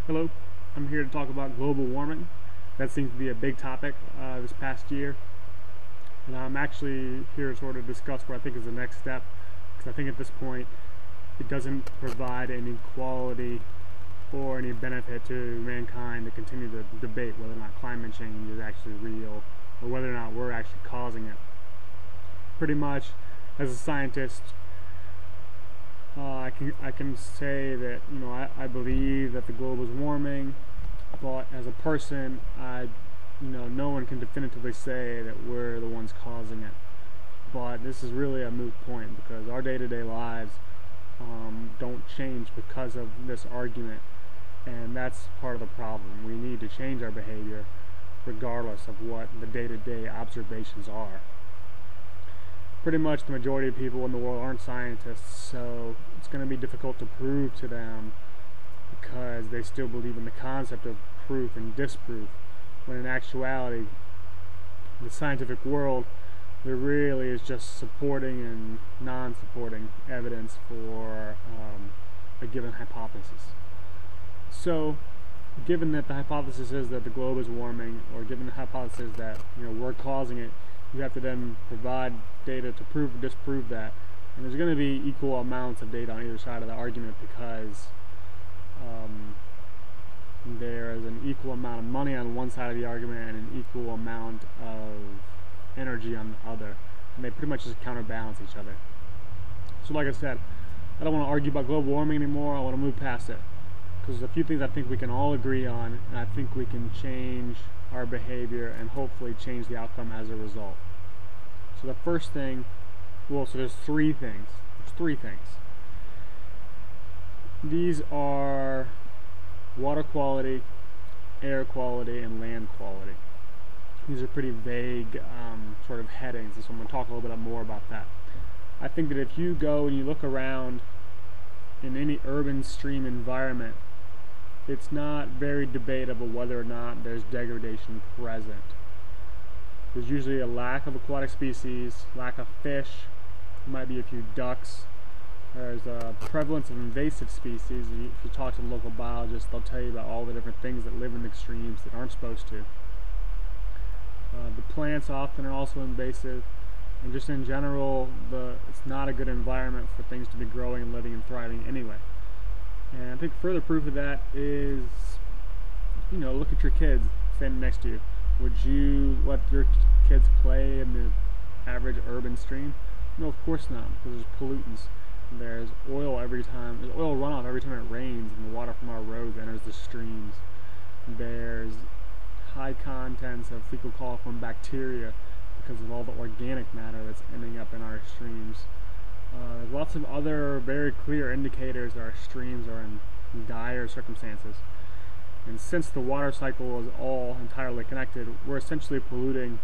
Hello, I'm here to talk about global warming. That seems to be a big topic this past year, and I'm actually here to sort of discuss what I think is the next step, because I think at this point it doesn't provide any quality or any benefit to mankind to continue to debate whether or not climate change is actually real or whether or not we're actually causing it. Pretty much, as a scientist, I can say that I believe that the globe is warming, but as a person, no one can definitively say that we're the ones causing it. But this is really a moot point because our day-to-day lives don't change because of this argument, and that's part of the problem. We need to change our behavior regardless of what the day-to-day observations are. Pretty much the majority of people in the world aren't scientists, so it's going to be difficult to prove to them because they still believe in the concept of proof and disproof, when in actuality the scientific world, there really is just supporting and non-supporting evidence for a given hypothesis. So given that the hypothesis is that the globe is warming, or given the hypothesis that we're causing it, you have to then provide data to prove or disprove that. And there's going to be equal amounts of data on either side of the argument because there is an equal amount of money on one side of the argument and an equal amount of energy on the other. And they pretty much just counterbalance each other. So like I said, I don't want to argue about global warming anymore. I want to move past it, because there's a few things I think we can all agree on, and I think we can change our behavior and hopefully change the outcome as a result. So the first thing, so there's three things. These are water quality, air quality, and land quality. These are pretty vague sort of headings, and so I'm going to talk a little bit more about that. I think that if you go and you look around in any urban stream environment, it's not very debatable whether or not there's degradation present. There's usually a lack of aquatic species, lack of fish, might be a few ducks. There's a prevalence of invasive species. If you talk to the local biologists, they'll tell you about all the different things that live in the streams that aren't supposed to. The plants often are also invasive, and just in general, it's not a good environment for things to be growing and living and thriving anyway. And I think further proof of that is, look at your kids standing next to you. Would you let your kids play in the average urban stream? No, of course not, because there's pollutants. There's oil runoff every time it rains, and the water from our roads enters the streams. There's high contents of fecal coliform bacteria because of all the organic matter that's ending up in our streams. There's lots of other very clear indicators that our streams are in dire circumstances. And since the water cycle is all entirely connected, we're essentially polluting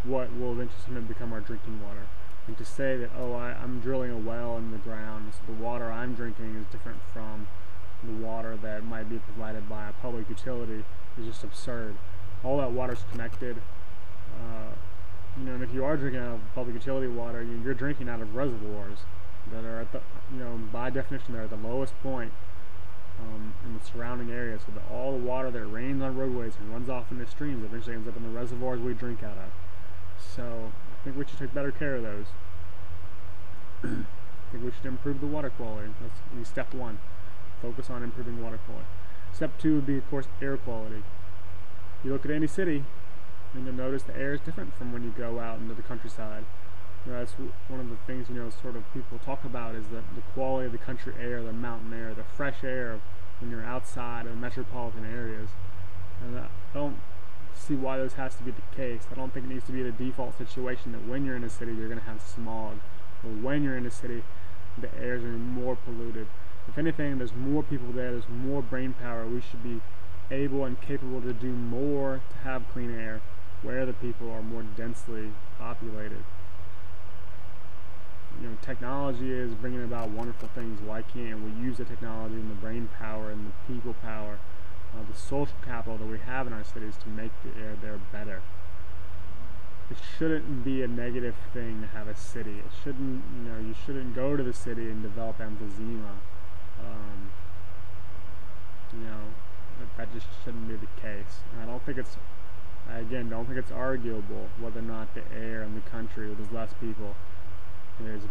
what will eventually become our drinking water. And to say that, I'm drilling a well in the ground, so the water I'm drinking is different from the water that might be provided by a public utility is just absurd. All that water's connected. And if you are drinking out of public utility water, you're drinking out of reservoirs that are at the, by definition, they're at the lowest point in the surrounding area, so that all the water that rains on roadways and runs off into streams eventually ends up in the reservoirs we drink out of. So I think we should take better care of those. I think we should improve the water quality. That's step one. Focus on improving water quality. Step two would be, of course, air quality. You look at any city, and you'll notice the air is different from when you go out into the countryside. That's one of the things sort of people talk about, is the quality of the country air, the mountain air, the fresh air when you're outside in metropolitan areas. And I don't see why this has to be the case. I don't think it needs to be the default situation that when you're in a city you're going to have smog, or when you're in a city the air is going to be more polluted. If anything, there's more people there, there's more brain power. We should be able and capable to do more to have clean air where the people are more densely populated. Technology is bringing about wonderful things. Why can't we use the technology and the brain power and the people power, the social capital that we have in our cities to make the air there better? It shouldn't be a negative thing to have a city. It shouldn't, you shouldn't go to the city and develop emphysema. just shouldn't be the case. And I again don't think it's arguable whether or not the air in the country where there's less people is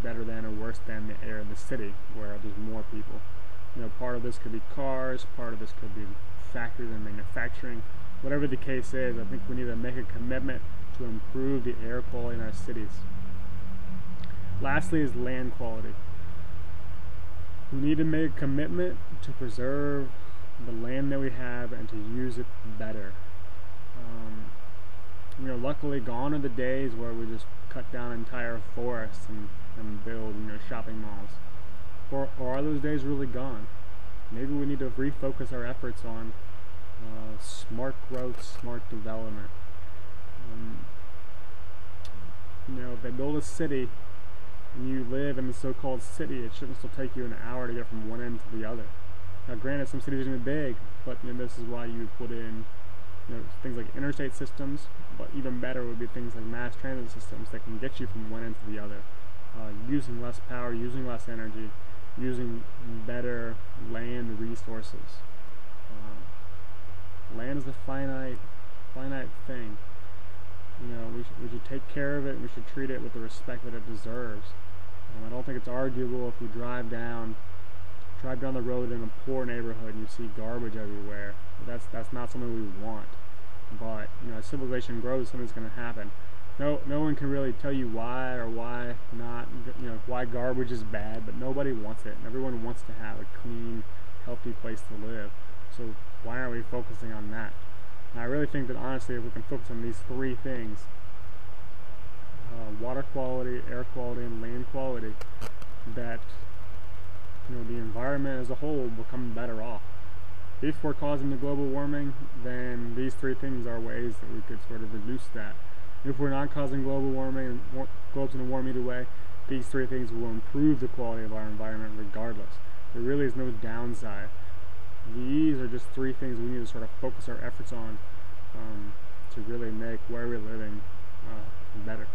better than or worse than the air in the city where there's more people. You know, part of this could be cars, part of this could be factories and manufacturing. Whatever the case is, I think we need to make a commitment to improve the air quality in our cities. Lastly is land quality. We need to make a commitment to preserve the land that we have and to use it better. You know, luckily gone are the days where we just cut down entire forests and build, you know, shopping malls. Or are those days really gone? Maybe we need to refocus our efforts on smart growth, smart development. You know, if they build a city and you live in the so-called city, it shouldn't still take you an hour to get from one end to the other. Now granted, some cities are going to be big, but you know, this is why you put in, you know, things like interstate systems, but even better would be things like mass transit systems that can get you from one end to the other, using less power, using less energy, using better land resources. Land is a finite thing. You know, we should take care of it, and we should treat it with the respect that it deserves. I don't think it's arguable if you drive down the road in a poor neighborhood and you see garbage everywhere. That's not something we want. But you know, as civilization grows, something's going to happen. No one can really tell you why or why not. You know, why garbage is bad, but nobody wants it, and everyone wants to have a clean, healthy place to live. So why aren't we focusing on that? And I really think that honestly, if we can focus on these three things, water quality, air quality, and land quality, that you know, the environment as a whole will become better off. If we're causing the global warming, then these three things are ways that we could sort of reduce that. If we're not causing global warming and globe's going to warm either way, these three things will improve the quality of our environment regardless. There really is no downside. These are just three things we need to sort of focus our efforts on to really make where we're living better.